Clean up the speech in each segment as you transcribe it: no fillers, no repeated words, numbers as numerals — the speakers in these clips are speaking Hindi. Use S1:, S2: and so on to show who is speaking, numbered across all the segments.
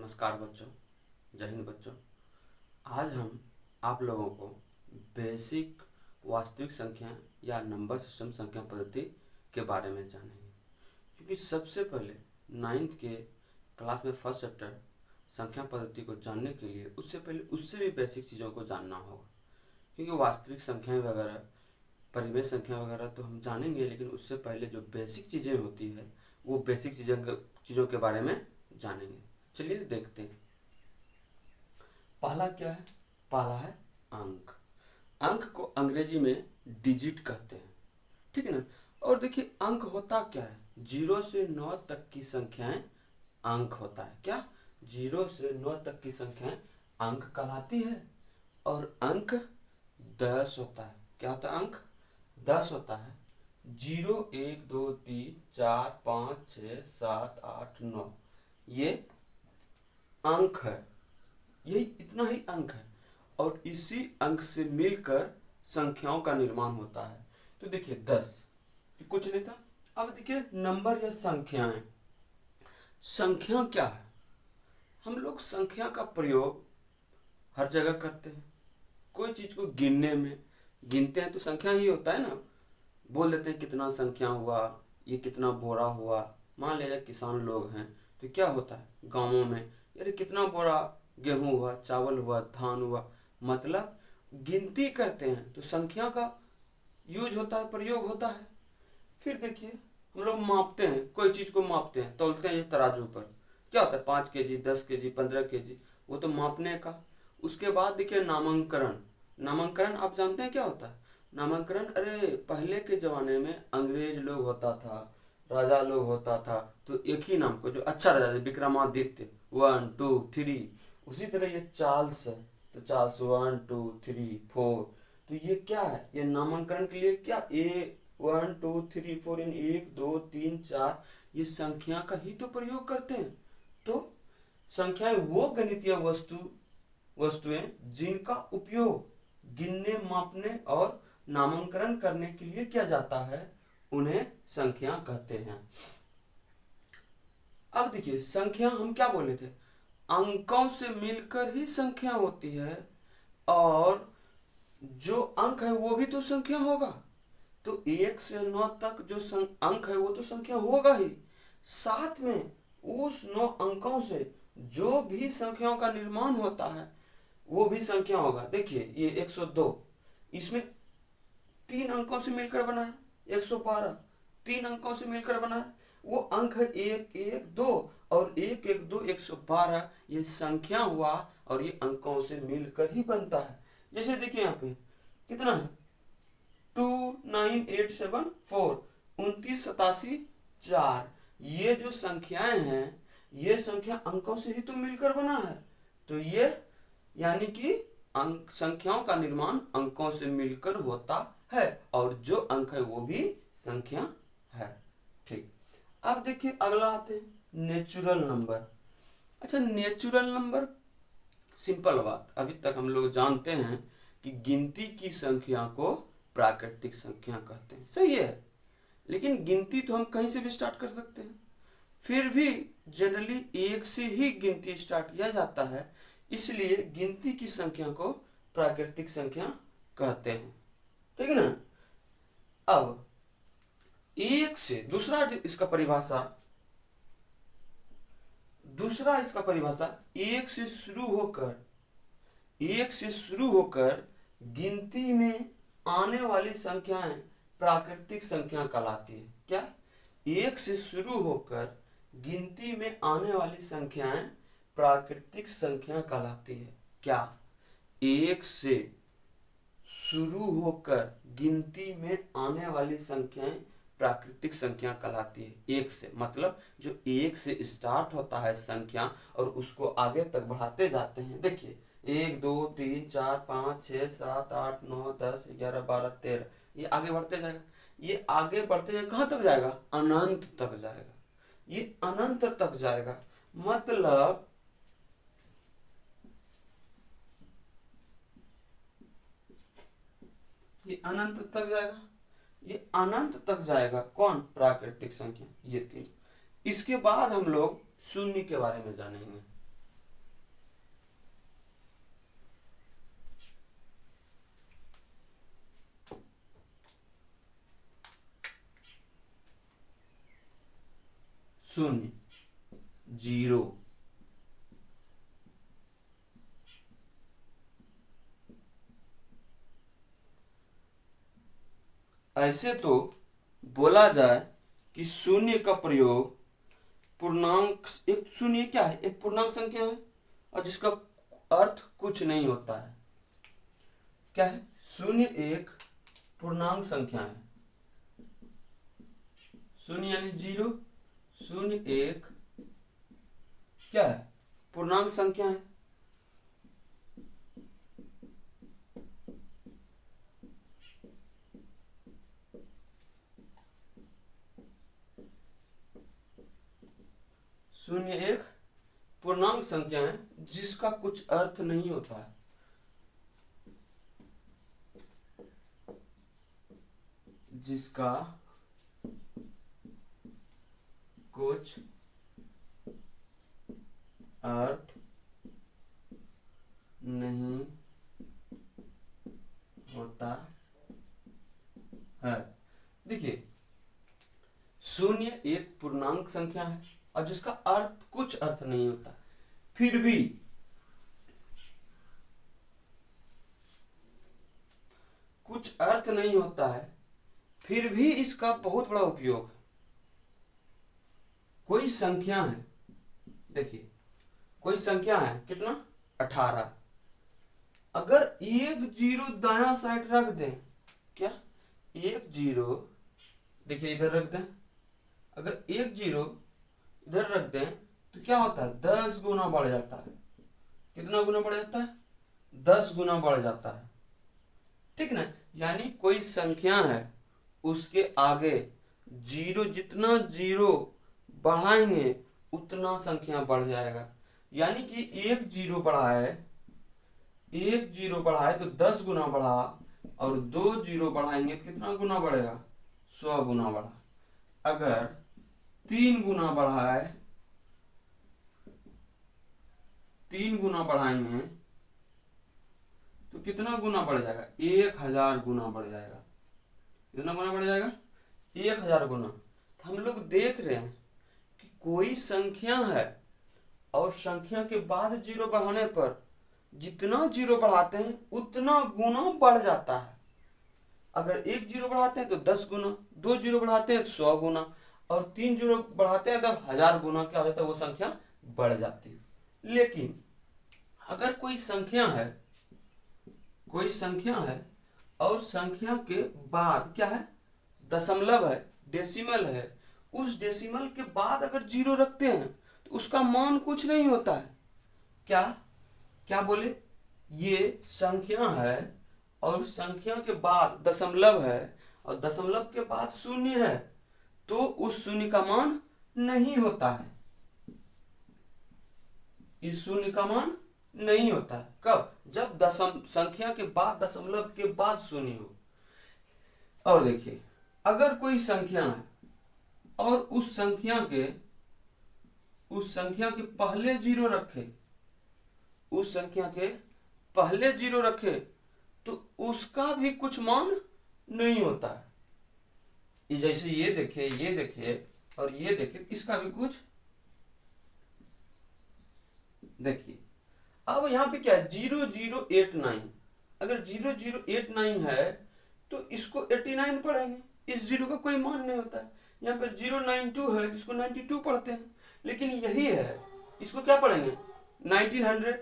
S1: नमस्कार बच्चों, जय हिंद बच्चों। आज हम आप लोगों को बेसिक वास्तविक संख्या या नंबर सिस्टम संख्या पद्धति के बारे में जानेंगे, क्योंकि सबसे पहले 9th के क्लास में फर्स्ट चैप्टर संख्या पद्धति को जानने के लिए उससे पहले उससे भी बेसिक चीज़ों को जानना होगा। क्योंकि वास्तविक संख्याएं वगैरह, परिमेय संख्या वगैरह तो हम जानेंगे, लेकिन उससे पहले जो बेसिक चीज़ें होती है वो बेसिक चीज़ों के बारे में जानेंगे। चलिए देखते हैं। पहला क्या है? पहला है अंक। अंक को अंग्रेजी में डिजिट कहते हैं, ठीक है ना। और देखिए अंक होता क्या है? 0 से 9 तक की संख्याएं अंक होता है। क्या? 0 से 9 तक की संख्याएं अंक कहलाती है। और अंक 10 होता है। क्या होता है? अंक 10 होता है। 0 1 2 3 4 5 6 7 8 9 ये अंक है। यही इतना ही अंक है और इसी अंक से मिलकर संख्याओं का निर्माण होता है। तो देखिए 10 कुछ नहीं था। अब देखिए नंबर या संख्याएं। संख्या क्या है? हम लोग संख्या का प्रयोग हर जगह करते हैं। कोई चीज को गिनने में गिनते हैं तो संख्या ही होता है ना। बोल देते हैं कितना संख्या हुआ, ये कितना बोरा हुआ। मान लीजिए किसान लोग हैं तो क्या होता है गांवों में, यार कितना बोरा गेहूं हुआ, चावल हुआ, धान हुआ। मतलब गिनती करते हैं तो संख्या का यूज होता है, प्रयोग होता है। फिर देखिए हम लोग मापते हैं, कोई चीज को मापते हैं, तौलते हैं ये तराजू पर। क्या होता है? 5 kg, 10 kg, 15 kg, वो तो मापने का। उसके बाद देखिए नामांकन। नामांकन आप जानते हैं क्या होता है? नामांकन, अरे पहले के जमाने में अंग्रेज लोग होता था, राजा लोग होता था, तो एक ही नाम को, जो अच्छा राजा विक्रमादित्य 1 2 3, उसी तरह ये चार्ल्स है तो चार्ल्स 1 2 3 4। तो ये क्या है? ये नामांकन के लिए क्या, ए 1 2 3 4 इन 1 2 3 4 ये संख्या का ही तो प्रयोग करते हैं। तो संख्याएं वो गणितीय वस्तुएं जिनका उपयोग गिनने, मापने और नामकरण करने के लिए किया जाता है, उन्हें संख्या कहते हैं। अब देखिए संख्या हम क्या बोले थे? अंकों से मिलकर ही संख्या होती है, और जो अंक है वो भी तो संख्या होगा। तो 1 से 9 तक जो अंक है वो तो संख्या होगा ही। साथ में उस 9 अंकों से जो भी संख्याओं का निर्माण होता है वो भी संख्या होगा। देखिए ये 102, इसमें 3 अंकों से मिलकर बना है। 112 3 अंकों से मिलकर बना है। वो अंक है 1 1 2, और 1 1 2 112 ये संख्या हुआ, और ये अंकों से मिलकर ही बनता है। जैसे देखिए यहाँ पे कितना है, 2 9 8 7 4 29 87 4। ये जो संख्याएं हैं ये संख्या अंकों से ही तो मिलकर बना है। तो ये यानी कि अंक, संख्याओं का निर्माण अंकों से मिलकर होता है, और जो अंक है वो भी संख्या है। ठीक। अब देखिए अगला आते हैं नेचुरल नंबर। अच्छा, नेचुरल नंबर सिंपल बात, अभी तक हम लोग जानते हैं कि गिनती की संख्या को प्राकृतिक संख्या कहते हैं, सही है। लेकिन गिनती तो हम कहीं से भी स्टार्ट कर सकते हैं। फिर भी जनरली 1 से ही गिनती स्टार्ट किया जाता है, इसलिए गिनती की संख्या को प्राकृतिक संख्या कहते हैं, ठीक है ना। अब 1 से दूसरा इसका परिभाषा 1 से शुरू होकर गिनती में आने वाली संख्याएं प्राकृतिक संख्या कहलाती है। क्या? 1 से शुरू होकर गिनती में आने वाली संख्याएं प्राकृतिक संख्या कहलाती है। क्या? 1 से शुरू होकर गिनती में आने वाली संख्याएं प्राकृतिक संख्या कहलाती है। 1 से मतलब जो 1 से स्टार्ट होता है संख्या और उसको आगे तक बढ़ाते जाते हैं। देखिए 1 2 3 4 5 6 7 8 9 10 11 12 13, ये आगे बढ़ते जाएगा। ये आगे बढ़ते जाएगा, कहाँ तक जाएगा? अनंत तक जाएगा। ये अनंत तक जाएगा, मतलब ये अनंत तक जाएगा। ये अनंत तक जाएगा। कौन? प्राकृतिक संख्या, ये 3। इसके बाद हम लोग शून्य के बारे में जानेंगे। शून्य, जीरो। ऐसे तो बोला जाए कि शून्य का प्रयोग पूर्णांक, एक शून्य क्या है, एक पूर्णांक संख्या है और जिसका अर्थ कुछ नहीं होता है। क्या है? शून्य एक पूर्णांक संख्या है। शून्य यानी जीरो, शून्य एक क्या है? पूर्णांक संख्या है। शून्य एक पूर्णांक संख्या है जिसका कुछ अर्थ नहीं होता है। जिसका कुछ अर्थ नहीं होता है। देखिए, शून्य एक पूर्णांक संख्या है और जिसका अर्थ कुछ अर्थ नहीं होता, फिर भी कुछ अर्थ नहीं होता है, फिर भी इसका बहुत बड़ा उपयोग है। कोई संख्या है, देखिए कोई संख्या है कितना, 18। अगर एक जीरो दायां साइड रख दें, क्या एक जीरो, देखिए इधर रख दें, अगर एक जीरो इधर रख दें तो क्या होता है, 10 गुना बढ़ जाता है। कितना गुना बढ़ जाता है? 10 गुना बढ़ जाता है। ठीक ना? यानी कोई संख्या है, उसके आगे जीरो, जितना जीरो बढ़ाएंगे उतना संख्या बढ़ जाएगा। यानी कि एक जीरो बढ़ा है, एक जीरो बढ़ा है तो 10 गुना बढ़ा, और 2 जीरो बढ़ाएंगे तो कितना गुना बढ़ेगा, 100 गुना बढ़ा। अगर 3 गुना बढ़ा है, 3 गुना बढ़ाएंगे तो कितना गुना बढ़ जाएगा, 1000 गुना बढ़ जाएगा। कितना गुना बढ़ जाएगा, 1000 गुना। तो हम लोग देख रहे हैं कि कोई संख्या है और संख्या के बाद जीरो बढ़ाने पर जितना जीरो बढ़ाते हैं उतना गुना बढ़ जाता है। अगर एक जीरो बढ़ाते हैं तो 10 गुना, 2 जीरो बढ़ाते हैं तो 100 गुना, और 3 जीरो बढ़ाते हैं तो 1000 गुना क्या होता है, वो संख्या बढ़ जाती है। लेकिन अगर कोई संख्या है, कोई संख्या है और संख्या के बाद क्या है, दशमलव है, डेसिमल है, उस डेसिमल के बाद अगर जीरो रखते हैं तो उसका मान कुछ नहीं होता है। क्या क्या बोले, ये संख्या है और संख्या के बाद दशमलव है और दशमलव के बाद शून्य है, तो उस शून्य का मान नहीं होता है। इस शून्य का मान नहीं होता है। कब? जब संख्या के बाद दशमलव के बाद शून्य हो। और देखिए, अगर कोई संख्या है और उस संख्या के पहले जीरो रखे, उस संख्या के पहले जीरो रखे तो उसका भी कुछ मान नहीं होता है। जैसे ये देखे और ये देखे, इसका भी कुछ, देखिए अब यहाँ पे क्या है, 0089। अगर 0089 है तो इसको 89 पढ़ेंगे, इस जीरो का कोई मान नहीं होता है। यहाँ पर 092 है, इसको 92 पढ़ते हैं। लेकिन यही है, इसको क्या पढ़ेंगे, 1900,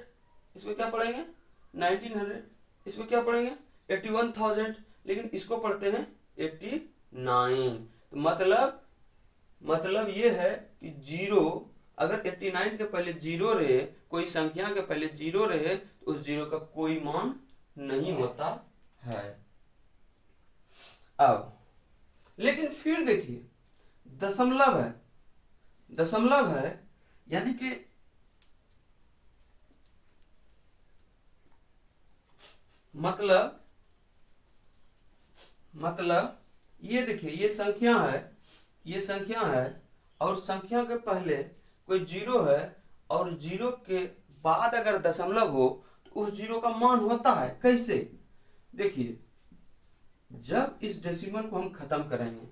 S1: इसको क्या पढ़ेंगे, 1900, इसको क्या पढ़ेंगे, 81,000, लेकिन इसको पढ़ते हैं 89। तो मतलब ये है कि जीरो, अगर 89 के पहले जीरो रहे, कोई संख्या के पहले जीरो रहे तो उस जीरो का कोई मान नहीं होता है। अब लेकिन फिर देखिए, दशमलव है, यानी कि मतलब ये देखिए, ये संख्या है और संख्या के पहले कोई जीरो है और जीरो के बाद अगर दशमलव हो तो उस जीरो का मान होता है। कैसे? देखिए, जब इस डेसिमल को हम खत्म करेंगे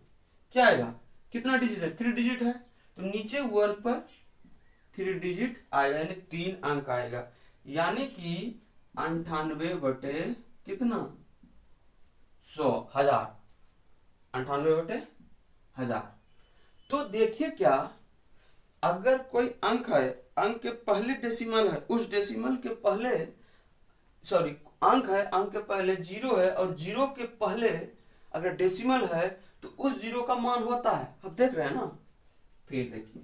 S1: क्या आएगा, कितना डिजिट है, 3 डिजिट है, तो नीचे 1 पर 3 डिजिट आएगा, यानी 3 अंक आएगा, यानी कि 98 बटे कितना 100 हजार, 98 बटे 1000। तो देखिए क्या, अगर कोई अंक है, अंक के पहले डेसिमल है, उस डेसिमल के पहले सॉरी अंक है, अंक के पहले 0 है, और 0 के पहले अगर डेसिमल है तो उस 0 का मान होता है, आप देख रहे हैं ना। फिर देखिए,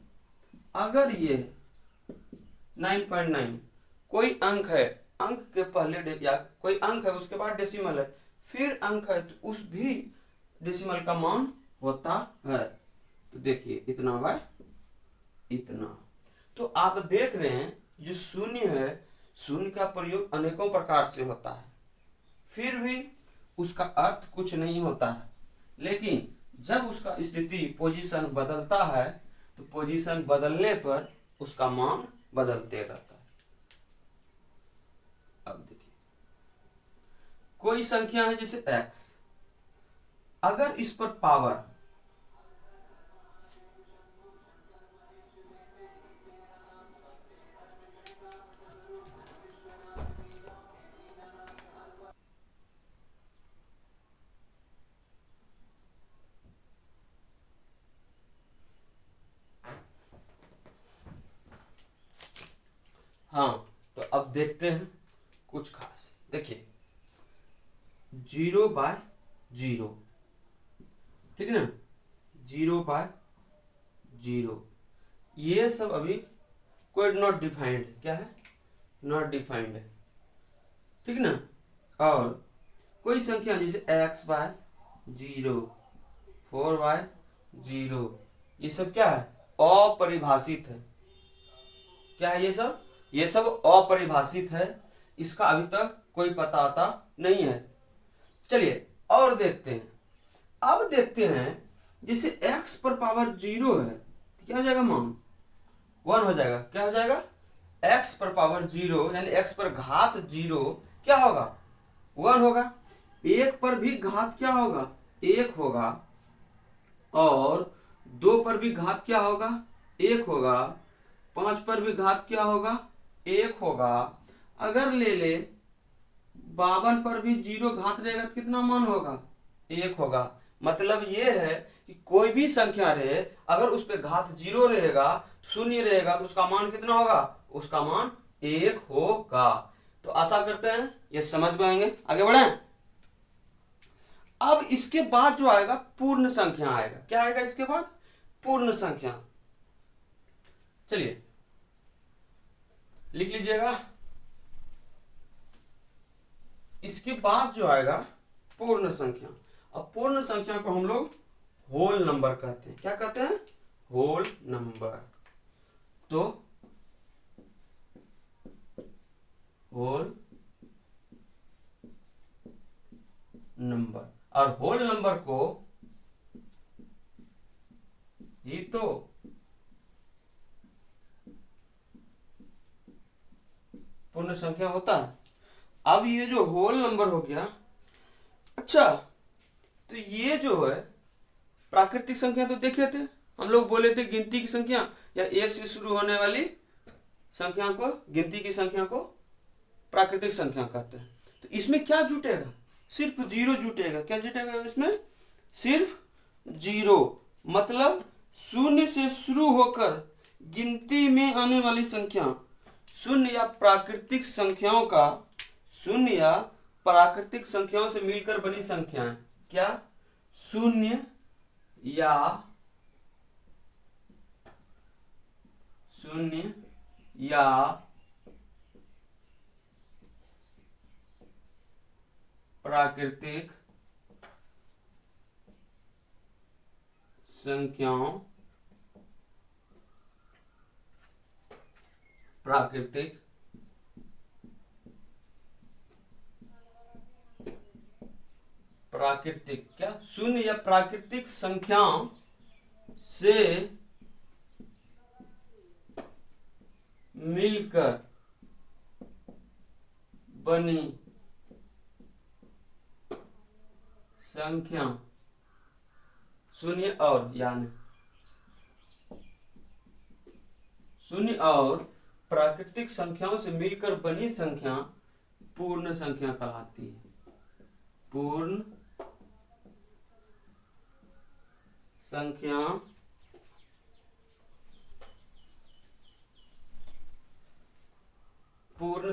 S1: अगर ये 9.9 कोई अंक है, अंक के पहले या कोई अंक है उसके बाद डेसिमल है, फिर अंक है, तो उस भी डेसिमल का मान होता है। तो देखिए इतना बाय इतना। तो आप देख रहे हैं जो शून्य है, शून्य का प्रयोग अनेकों प्रकार से होता है, फिर भी उसका अर्थ कुछ नहीं होता है, लेकिन जब उसका स्थिति पोजीशन बदलता है तो पोजीशन बदलने पर उसका मान बदलते रहता है। अब देखिए, कोई संख्या है जैसे x, अगर इस पर पावर हाँ, तो अब देखते हैं कुछ खास। देखिए 0/0, ठीक है ना, 0/0, ये सब अभी कोई नॉट डिफाइंड, क्या है, नॉट डिफाइंड है, ठीक ना। और कोई संख्या जैसे x/0, 4/0, ये सब क्या है, अपरिभाषित है। क्या है ये सब अपरिभाषित है, इसका अभी तक कोई पता आता नहीं है। चलिए और देखते हैं। अब देखते हैं जैसे x पर पावर 0 है, क्या हो जाएगा, मान 1 हो जाएगा। क्या हो जाएगा, x पर पावर 0 यानी x पर घात 0 क्या होगा, 1 होगा। 1 पर भी घात क्या होगा, 1 होगा, और 2 पर भी घात क्या होगा, 1 होगा। 5 पर भी घात क्या होगा, 1 होगा। अगर ले ले 52 पर भी 0 घात रहेगा तो कितना मान होगा, 1 होगा। मतलब ये है कि कोई भी संख्या रहे, अगर उस पर घात 0 रहेगा, शून्य रहेगा, तो उसका मान कितना होगा, उसका मान 1 होगा। तो आशा करते हैं ये समझ पाएंगे। आगे बढ़े। अब इसके बाद जो आएगा पूर्ण संख्या आएगा। क्या आएगा इसके बाद, पूर्ण संख्या। चलिए लिख लीजिएगा, इसके बाद जो आएगा पूर्ण संख्या। अब पूर्ण संख्या को हम लोग होल नंबर कहते हैं। क्या कहते हैं, होल नंबर। तो होल नंबर, और होल नंबर को ही तो पूर्ण संख्या होता है। अब ये जो होल नंबर हो गया, अच्छा तो ये जो है प्राकृतिक संख्या तो देखे थे हम लोग, बोले थे गिनती की संख्या या 1 से शुरू होने वाली संख्या को, गिनती की संख्या को प्राकृतिक संख्या कहते हैं। तो इसमें क्या जुटेगा, सिर्फ 0 जुटेगा। क्या जुटेगा इसमें, सिर्फ 0। मतलब 0 से शुरू होकर गिनती में आने वाली संख्या, शून्य या प्राकृतिक संख्याओं का, शून्य या प्राकृतिक संख्याओं से मिलकर बनी संख्याएं। क्या, शून्य या प्राकृतिक संख्याओं, प्राकृतिक क्या, शून्य या प्राकृतिक संख्याओं से मिलकर बनी संख्या, शून्य और यानी शून्य और प्राकृतिक संख्याओं से मिलकर बनी संख्या पूर्ण संख्या कहलाती है। पूर्ण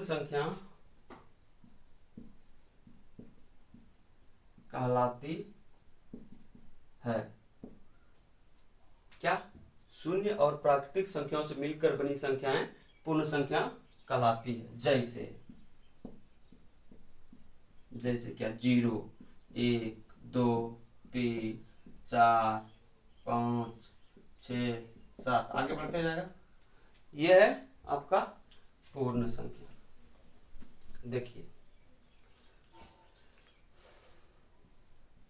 S1: संख्या कहलाती है। क्या? शून्य और प्राकृतिक संख्याओं से मिलकर बनी संख्याएं पूर्ण संख्या कहलाती है। जैसे क्या? 0, 1, 2, 3, 4, 5, 6, 7, आगे बढ़ते जाएगा। यह है आपका पूर्ण संख्या। देखिए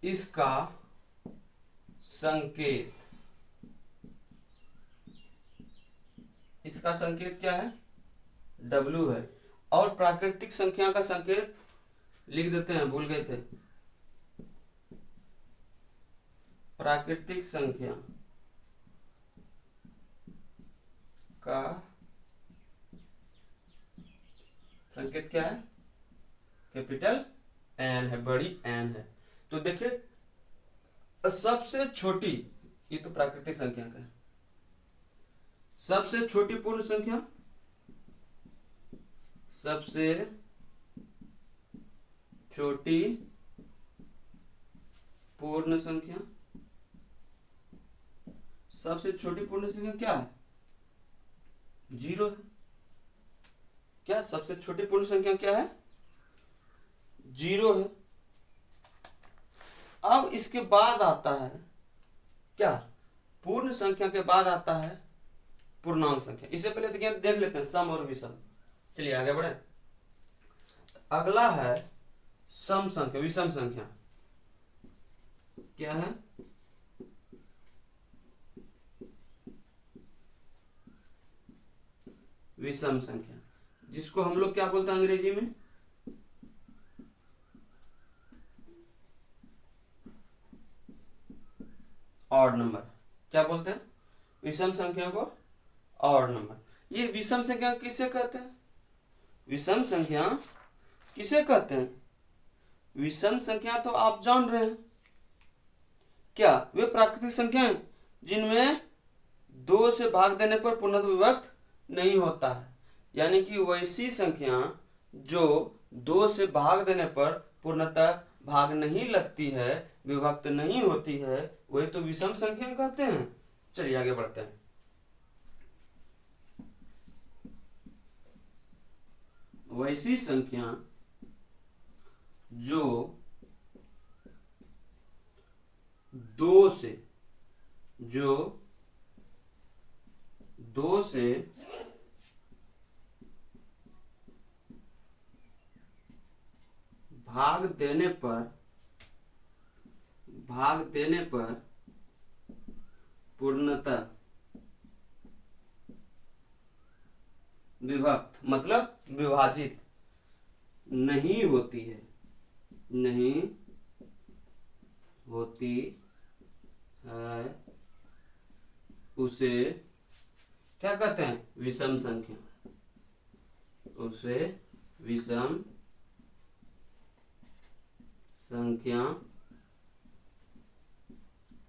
S1: इसका संकेत क्या है? W है। और प्राकृतिक संख्या का संकेत लिख देते हैं, भूल गए थे। प्राकृतिक संख्या का संकेत क्या है? कैपिटल N है, बड़ी N है। तो देखिए सबसे छोटी, ये तो प्राकृतिक संख्या का है, सबसे छोटी पूर्ण संख्या, सबसे छोटी पूर्ण संख्या, सबसे छोटी पूर्ण संख्या क्या है? 0 है। क्या सबसे छोटी पूर्ण संख्या क्या है? 0 है। अब इसके बाद आता है क्या? पूर्ण संख्या के बाद आता है पूर्णांक संख्या। इससे पहले देख लेते हैं सम और विषम। चलिए आगे बढ़े। अगला है सम संख्या, विषम संख्या। क्या है? विषम संख्या, जिसको हम लोग क्या बोलते हैं अंग्रेजी में? Odd number. क्या बोलते हैं? विषम संख्या को ऑड नंबर। ये विषम संख्या किसे कहते हैं? विषम संख्या किसे कहते हैं? विषम संख्या तो आप जान रहे हैं। क्या? वे प्राकृतिक संख्याएं जिनमें 2 से भाग देने पर पूर्णतः विभक्त नहीं होता है। यानी कि वैसी संख्या जो 2 से भाग देने पर पूर्णतः भाग नहीं लगती है, विभक्त नहीं होती है, वही तो विषम संख्या कहते हैं। चलिए आगे बढ़ते हैं। वैसी संख्या जो 2 से भाग देने पर पूर्णतः विभक्त मतलब विभाजित नहीं होती है, उसे क्या कहते हैं? विषम संख्या। उसे विषम संख्या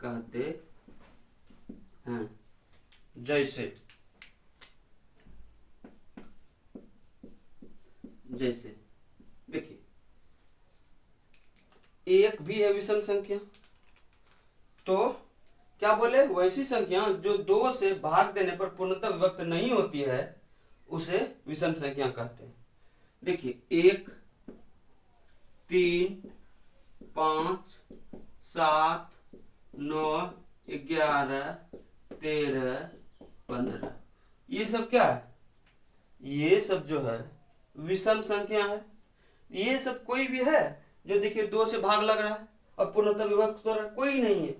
S1: कहते हैं। जैसे देखिए 1 भी है विषम संख्या। तो क्या बोले? वैसी संख्या जो 2 से भाग देने पर पूर्णतः विभक्त नहीं होती है, उसे विषम संख्या कहते हैं। देखिए 1, 3, 5, 7, 9, 11, 13, 15, ये सब क्या है? ये सब जो है विषम संख्या है। ये सब कोई भी है जो देखिए 2 से भाग लग रहा है और पूर्णतः विभक्त हो रहा है? कोई नहीं है।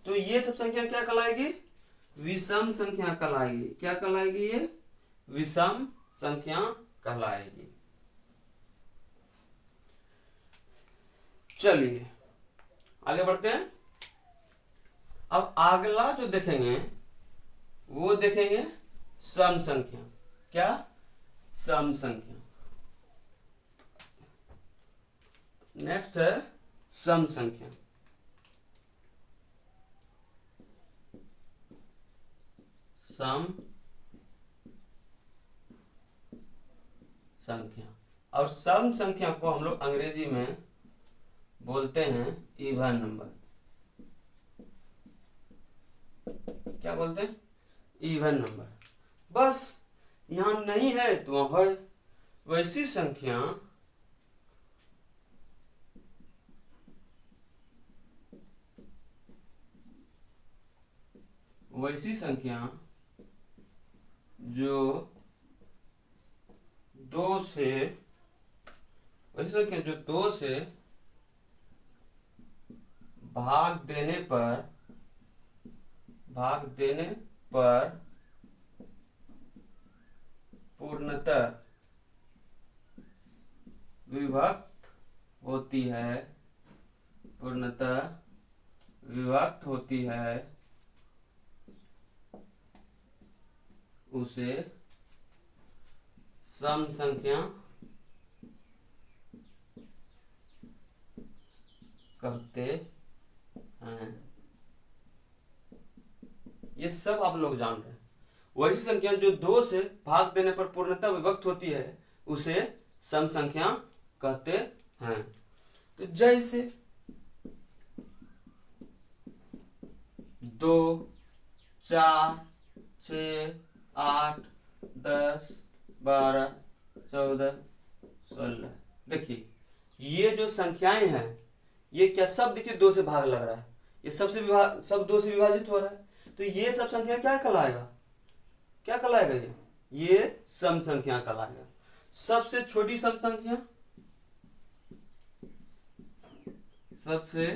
S1: तो ये सब संख्या क्या कहलाएगी? विषम संख्या कहलाएगी। क्या कहलाएगी? ये विषम संख्या कहलाएगी। चलिए आगे बढ़ते हैं। अब अगला जो देखेंगे वो देखेंगे सम संख्या। क्या? सम संख्या। नेक्स्ट है सम संख्या। सम संख्या। और सम संख्या को हम लोग अंग्रेजी में बोलते हैं इवन नंबर। क्या बोलते हैं? Even number. बस यहां नहीं है तो वहां है। वैसी संख्या जो दो से वैसी संख्या जो दो से भाग देने पर पूर्णतः विभक्त होती है उसे सम संख्या कहते हैं। ये सब आप लोग जान रहे हैं। वैसी संख्या जो दो से भाग देने पर पूर्णतः विभक्त होती है उसे सम संख्या कहते हैं। तो जैसे 2, 4, 6, 8, 10, 12, 14, 16। देखिए ये जो संख्याएं हैं ये क्या सब देखिए दो से भाग लग रहा है। ये सब दो से विभाजित हो रहा है। तो ये सब संख्या क्या कहलाएगा? ये सम संख्या कहलाएगा। सबसे छोटी सम संख्या, सबसे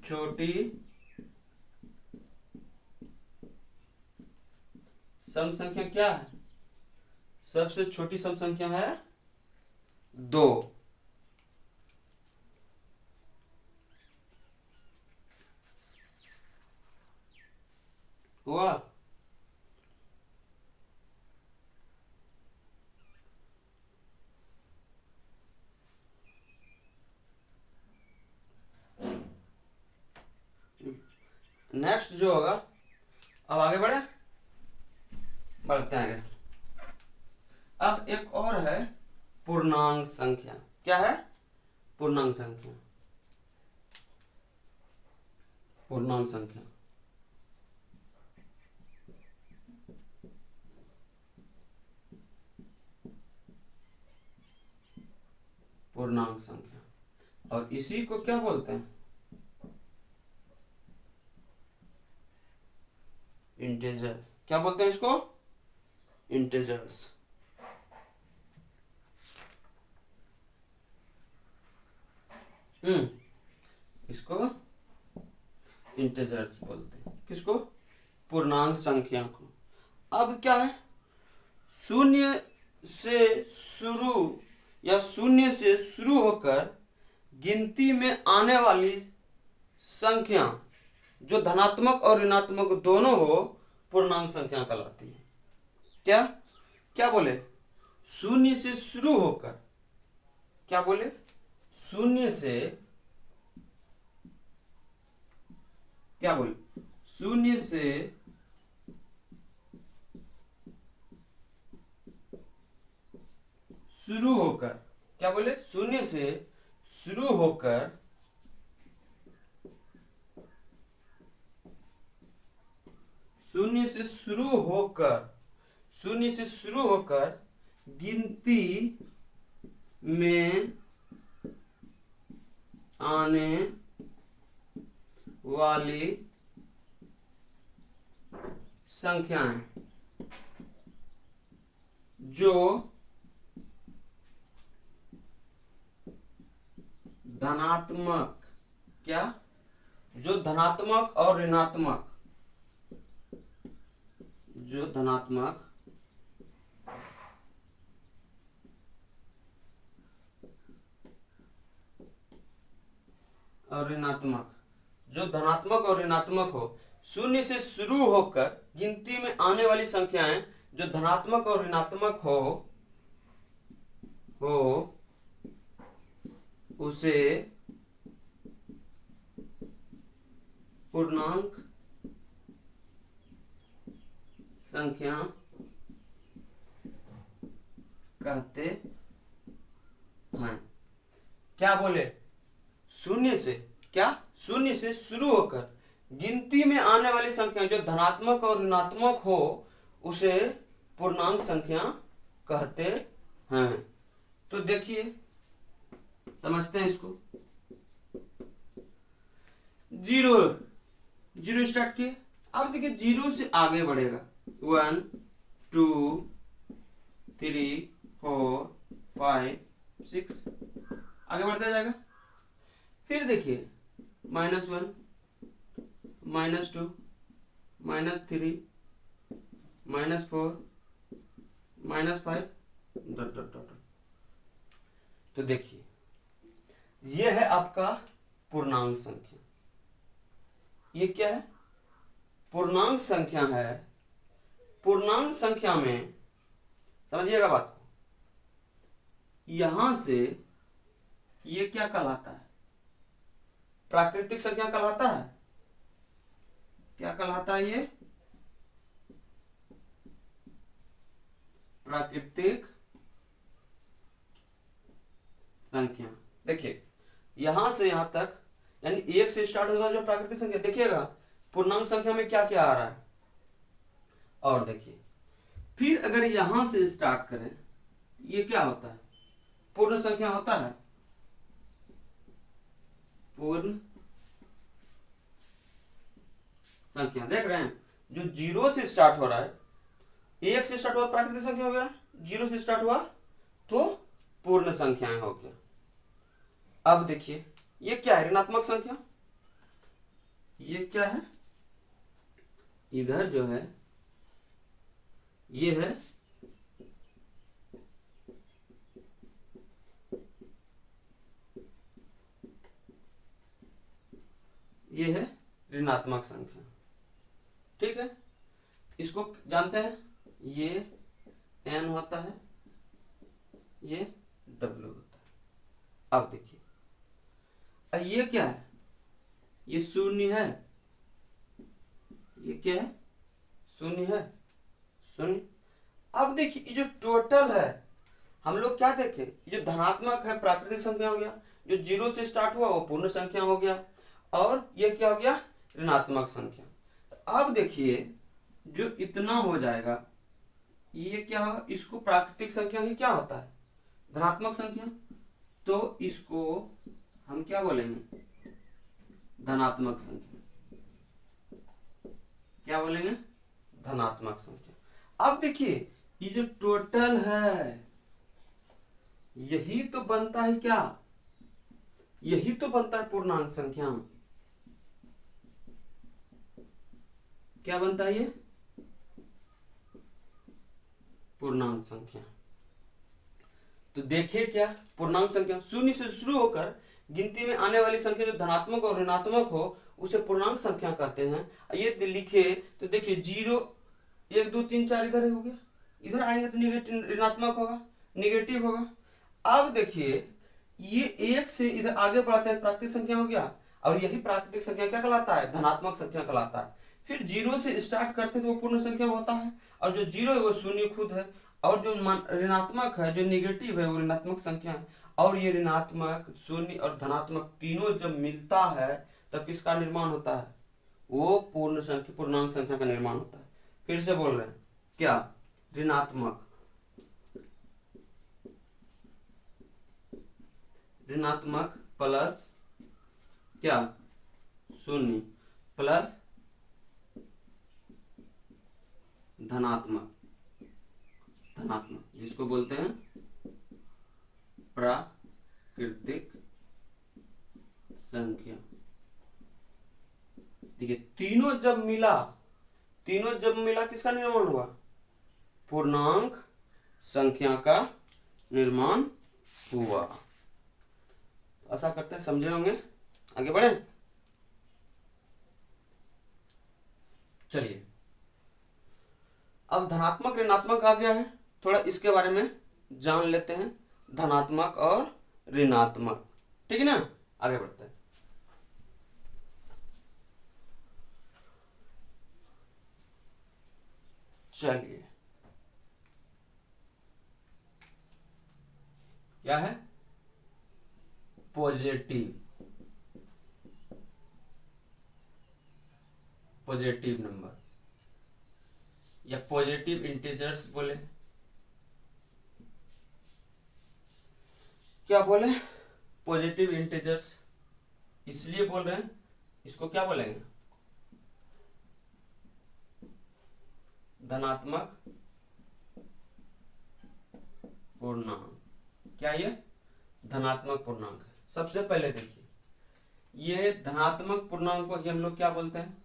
S1: छोटी सम संख्या क्या है? सबसे छोटी सम संख्या है 2। हुआ? नेक्स्ट जो होगा, अब आगे बढ़ते हैं आगे। अब एक और है पूर्णांक संख्या। क्या है? पूर्णांक संख्या। पूर्णांक संख्या पूर्णांक संख्या। और इसी को क्या बोलते हैं? इंटीजर। क्या बोलते हैं इसको? इंटीजर्स। इसको इंटीजर्स बोलते हैं। किसको? पूर्णांक संख्या को। अब क्या है? शून्य से शुरू होकर गिनती में आने वाली संख्या जो धनात्मक और ऋणात्मक दोनों हो पूर्णांक संख्या कहलाती है। क्या बोले? शून्य से शुरू होकर। क्या बोले? शून्य से शुरू होकर। क्या बोले? शून्य से शुरू होकर गिनती में आने वाली संख्याएं जो धनात्मक और ऋणात्मक हो शून्य से शुरू होकर गिनती में आने वाली संख्याएं जो धनात्मक और ऋणात्मक हो उसे पूर्णांक संख्या कहते हैं। क्या बोले? शून्य से शुरू होकर गिनती में आने वाली संख्या जो धनात्मक और ऋणात्मक हो उसे पूर्णांक संख्या कहते हैं। तो देखिए, समझते हैं इसको। जीरो स्टार्ट किए, अब देखिए जीरो से आगे बढ़ेगा 1 2 3 4 5 6 आगे बढ़ता जाएगा। फिर देखिए -1 -2 -3 -4 -5 डॉट डॉट डॉट। तो देखिए ये है आपका पूर्णांक संख्या। ये क्या है? पूर्णांक संख्या है। पूर्णांक संख्या में समझिएगा बात को, यहां से ये क्या कहलाता है? प्राकृतिक संख्या कहलाता है। क्या कहलाता है ये? प्राकृतिक संख्या। देखिए यहां से यहां तक यानी 1 से स्टार्ट होता है जो प्राकृतिक संख्या। देखिएगा पूर्णांक संख्या में क्या क्या आ रहा है। और देखिए फिर अगर यहां से स्टार्ट करें, ये क्या होता है? पूर्ण संख्या होता है। पूर्ण संख्या देख रहे हैं, जो 0 से स्टार्ट हो रहा है, 1 से स्टार्ट हुआ प्राकृतिक संख्या हो गया, 0 से स्टार्ट हुआ तो पूर्ण संख्याएं हो गया। अब देखिए ये क्या है? ऋणात्मक संख्या। ये क्या है? इधर जो है ये है ऋणात्मक संख्या। ठीक है, इसको जानते हैं, ये n होता है, ये w होता है। अब देखिए ये क्या है? ये शून्य है। ये क्या है? शून्य है, शून्य। अब देखिए ये जो टोटल है, हम लोग क्या देखे? ये जो धनात्मक है प्राकृतिक संख्या हो गया, जो 0 से स्टार्ट हुआ वो पूर्ण संख्या हो गया, और ये क्या हो गया? ऋणात्मक संख्या। अब देखिए जो इतना हो जाएगा ये क्या होगा? इसको प्राकृतिक संख्या ही क्या होता है? धनात्मक संख्या। तो इसको हम क्या बोलेंगे? धनात्मक संख्या। क्या बोलेंगे? धनात्मक संख्या। अब देखिए ये जो टोटल है यही तो बनता है क्या? यही तो बनता है पूर्णांक संख्या। क्या बनता है ये? पूर्णांक संख्या। तो देखिए क्या पूर्णांक संख्या? शून्य से शुरू होकर गिनती में आने वाली संख्या जो धनात्मक और ऋणात्मक हो उसे पूर्णांक संख्या कहते हैं। ये लिखे तो देखिए 0 1 2 3 4 इधर हो गया, इधर आएंगे तो निगेटिव ऋणात्मक होगा, निगेटिव होगा। अब देखिए ये 1 से इधर आगे बढ़ाते हैं प्राकृतिक संख्या हो गया, और यही प्राकृतिक संख्या क्या कहलाता है? धनात्मक संख्या कहलाता है। फिर 0 से स्टार्ट करते हैं तो वो पूर्ण संख्या होता है, और जो 0 है वो शून्य खुद है, और जो ऋणात्मक है जो निगेटिव है वो ऋणात्मक संख्या है। और ये ऋणात्मक, शून्य और धनात्मक तीनों जब मिलता है तब किसका निर्माण होता है? वो पूर्ण संख्या, पूर्णांक संख्या का निर्माण होता है। फिर से बोल रहे हैं क्या? ऋणात्मक प्लस क्या? शून्य प्लस धनात्मक, जिसको बोलते हैं प्राकृतिक संख्या। ठीक है, तीनों जब मिला किसका निर्माण हुआ? पूर्णांक संख्या का निर्माण हुआ। आशा करते हैं समझे होंगे। आगे बढ़े। चलिए, अब धनात्मक ऋणात्मक आ गया है, थोड़ा इसके बारे में जान लेते हैं, धनात्मक और ऋणात्मक। ठीक है ना, आगे बढ़ते हैं। चलिए, क्या है? पॉजिटिव नंबर या पॉजिटिव इंटीजर्स बोले, क्या बोले? पॉजिटिव इंटीजर्स इसलिए बोल रहे हैं, इसको क्या बोलेंगे? धनात्मक पूर्णांक। क्या ये धनात्मक पूर्णांक है? सबसे पहले देखिए, ये धनात्मक पूर्णांक को ही हम लोग क्या बोलते हैं?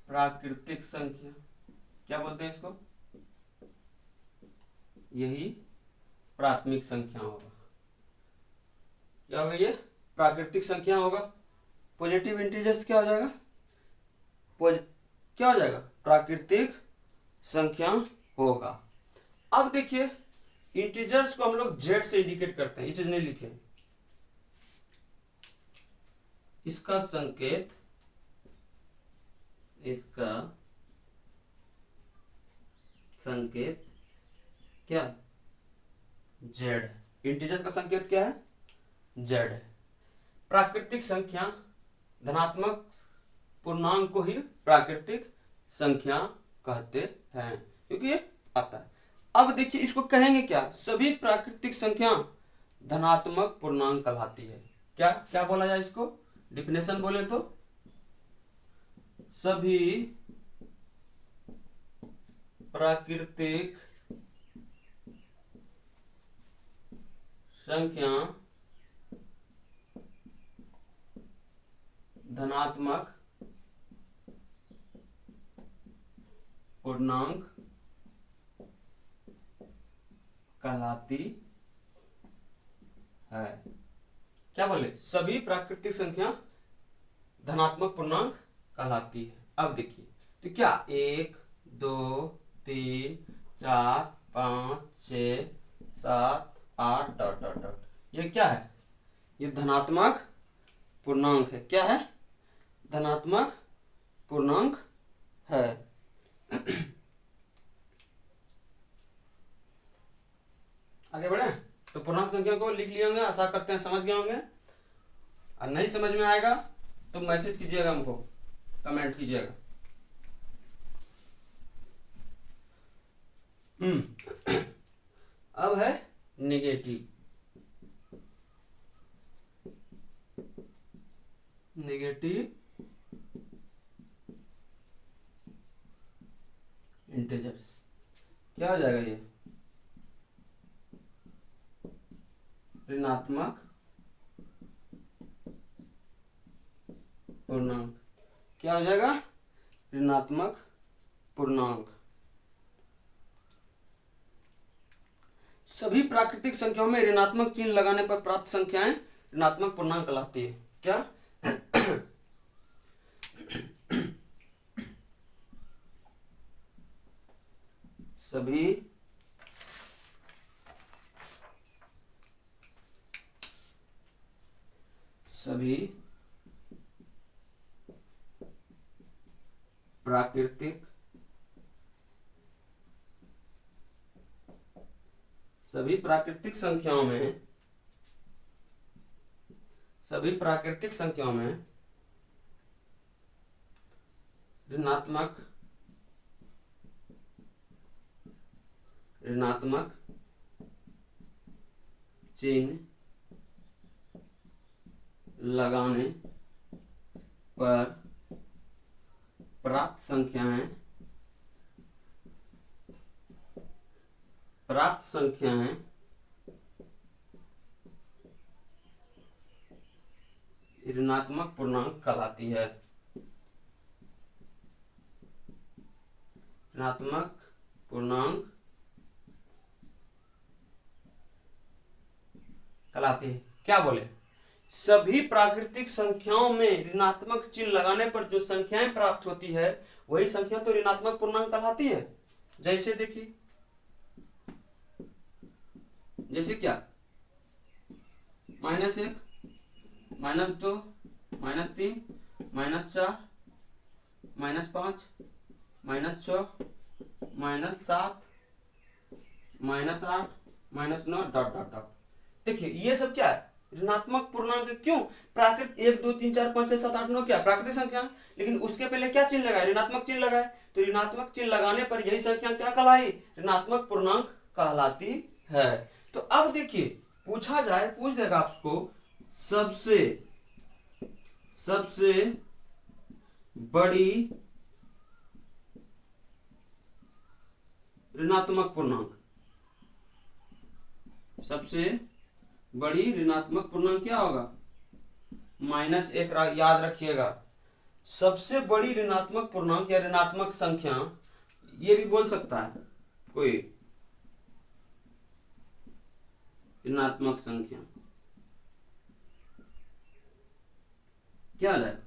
S1: प्राकृतिक संख्या। क्या बोलते हैं इसको? यही प्राथमिक संख्या होगा। क्या होगा? ये प्राकृतिक संख्या होगा। पॉजिटिव इंटीजर्स क्या हो जाएगा? क्या हो जाएगा? प्राकृतिक संख्या होगा। अब देखिए, इंटीजर्स को हम लोग जेड से इंडिकेट करते हैं, ये चीज नहीं लिखे, इसका संकेत, इसका संकेत क्या? जेड। इंटीजर का संकेत क्या है? जेड है। प्राकृतिक संख्या, धनात्मक पूर्णांक को ही प्राकृतिक संख्या कहते हैं, क्योंकि ये आता है। अब देखिए, इसको कहेंगे क्या? सभी प्राकृतिक संख्या धनात्मक पूर्णांक कहलाती है। क्या क्या बोला जाए इसको? डिफिनेशन बोले तो, सभी प्राकृतिक संख्या धनात्मक पूर्णांक कहलाती है। क्या बोले? सभी प्राकृतिक संख्या धनात्मक पूर्णांक कहलाती है। अब देखिए, तो क्या 1 2 3 4 5 6 7 8 डॉट डॉट डॉट, ये क्या है? ये धनात्मक पूर्णांक है। क्या है? धनात्मक पूर्णांक है। आगे बढ़े, तो पूर्णांक संख्या को लिख लिए होंगे, आशा करते हैं समझ गए होंगे। और नहीं समझ में आएगा तो मैसेज कीजिएगा, हमको कमेंट कीजिएगा। अब है नेगेटिव इंटीजर्स। क्या हो जाएगा? ये ऋणात्मक पूर्णांक। क्या हो जाएगा? ऋणात्मक पूर्णांक। सभी प्राकृतिक संख्याओं में ऋणात्मक चिन्ह लगाने पर प्राप्त संख्याएं ऋणात्मक पूर्णांक कहलाती है। क्या? सभी प्राकृतिक संख्याओं में ऋणात्मक चिन्ह लगाने पर प्राप्त संख्याएं ऋणात्मक पूर्णांक कहलाती है। ऋणात्मक पूर्णांक कहलाती है। क्या बोले? सभी प्राकृतिक संख्याओं में ऋणात्मक चिन्ह लगाने पर जो संख्याएं प्राप्त होती है वही संख्या तो ऋणात्मक पूर्णांक कहलाती है। जैसे देखिए, जैसे क्या, -1, -2, -3, -4, -5, -6, -7, -8, -9 डॉट डॉट डॉट। देखिए ये सब क्या है, ऋणात्मक पूर्णांक। क्यों? प्राकृत 1 2 3 4 5 6 7 8 9 क्या प्राकृतिक संख्या, लेकिन उसके पहले क्या चिन्ह लगाए, ऋणात्मक चिन्ह लगाए। तो ऋणात्मक चिन्ह लगाने पर यही संख्या क्या कहलाई, ऋणात्मक पूर्णांक कहलाती है। तो अब देखिए पूछा जाए, पूछ देगा आपको सबसे बड़ी ऋणात्मक पूर्णांक, सबसे बड़ी ऋणात्मक पूर्णांक क्या होगा, -1। याद रखिएगा, सबसे बड़ी ऋणात्मक पूर्णांक या ऋणात्मक संख्या, ये भी बोल सकता है कोई ऋणात्मक संख्या, क्या है?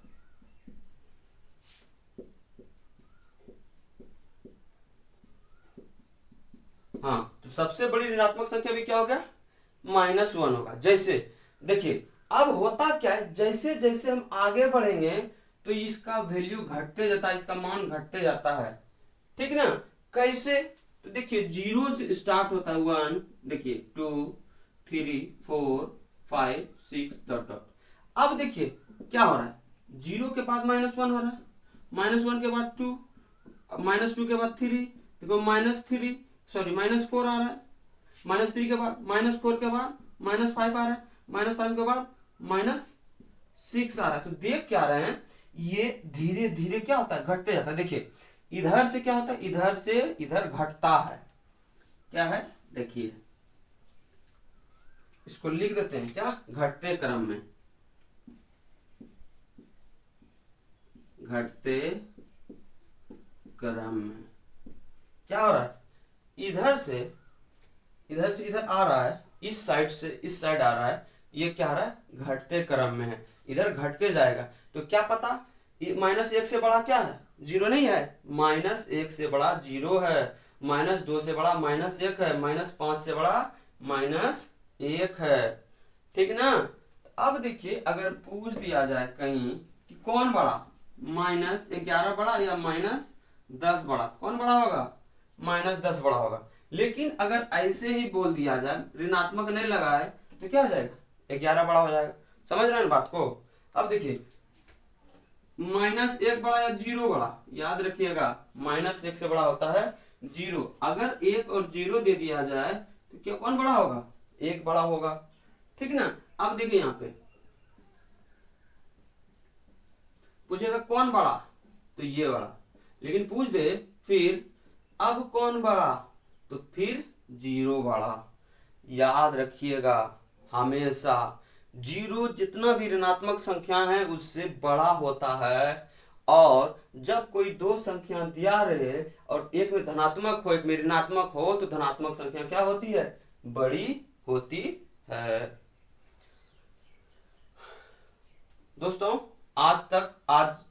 S1: हाँ, तो सबसे बड़ी ऋणात्मक संख्या भी क्या हो गया, -1 होगा। जैसे देखिए अब होता क्या है, जैसे जैसे हम आगे बढ़ेंगे तो इसका वैल्यू घटते जाता है, इसका मान घटते जाता है, ठीक ना। कैसे? तो देखिए 0 से स्टार्ट होता है 1, देखिए 2 3 4 5 6 डॉट डॉट। अब देखिए क्या हो रहा है, 0 के बाद -1 हो रहा है, -1 के बाद 2, -2 के बाद 3, देखो -3 सॉरी -4 आ रहा है, -3 के बाद -4 के बाद -5 आ रहा है, -5 के बाद -6 आ रहा है। तो देख क्या रहे हैं, ये धीरे धीरे क्या होता है, घटते जाता है। देखिए इधर से क्या होता है, इधर से इधर घटता है, क्या है देखिए, इसको लिख देते हैं क्या, घटते क्रम में, घटते क्रम में क्या हो रहा है, इधर से इधर आ रहा है, इस साइड से इस साइड आ रहा है, ये क्या आ रहा है, घटते क्रम में है, इधर घटते जाएगा। तो क्या पता, -1 से बड़ा क्या है, 0 नहीं है, -1 से बड़ा 0 है, -2 से बड़ा -1 है, -5 से बड़ा -1 है, ठीक ना। अब देखिए अगर पूछ दिया जाए कहीं कि कौन बड़ा, -11 बड़ा या -10 बड़ा, कौन बड़ा होगा, -10 बड़ा होगा। लेकिन अगर ऐसे ही बोल दिया जाए, ऋणात्मक नहीं लगाए, तो क्या हो जाएगा, 11 बड़ा हो जाएगा। समझ रहे हैं बात को। अब देखिए -1 बड़ा या 0 बड़ा, याद रखिएगा -1 से बड़ा होता है 0। अगर 1 और 0 दे दिया जाए तो क्या कौन बड़ा होगा, 1 बड़ा होगा, ठीक ना। अब देखिए यहाँ पे पूछेगा कौन बड़ा, तो ये बड़ा, लेकिन पूछ दे फिर अब कौन बड़ा, तो फिर 0 बड़ा। याद रखिएगा हमेशा 0 जितना भी ऋणात्मक संख्या है उससे बड़ा होता है, और जब कोई दो संख्या दिया रहे और एक में धनात्मक हो एक में ऋणात्मक हो तो धनात्मक संख्या क्या होती है, बड़ी होती है। दोस्तों आज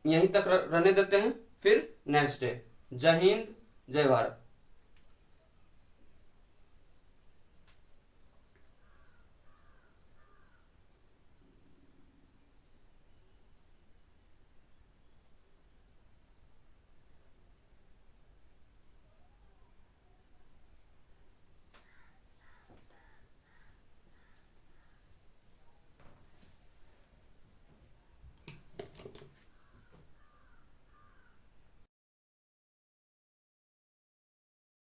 S1: यहीं तक रहने देते हैं, फिर नेक्स्ट डे। जय हिंद, जय भारत।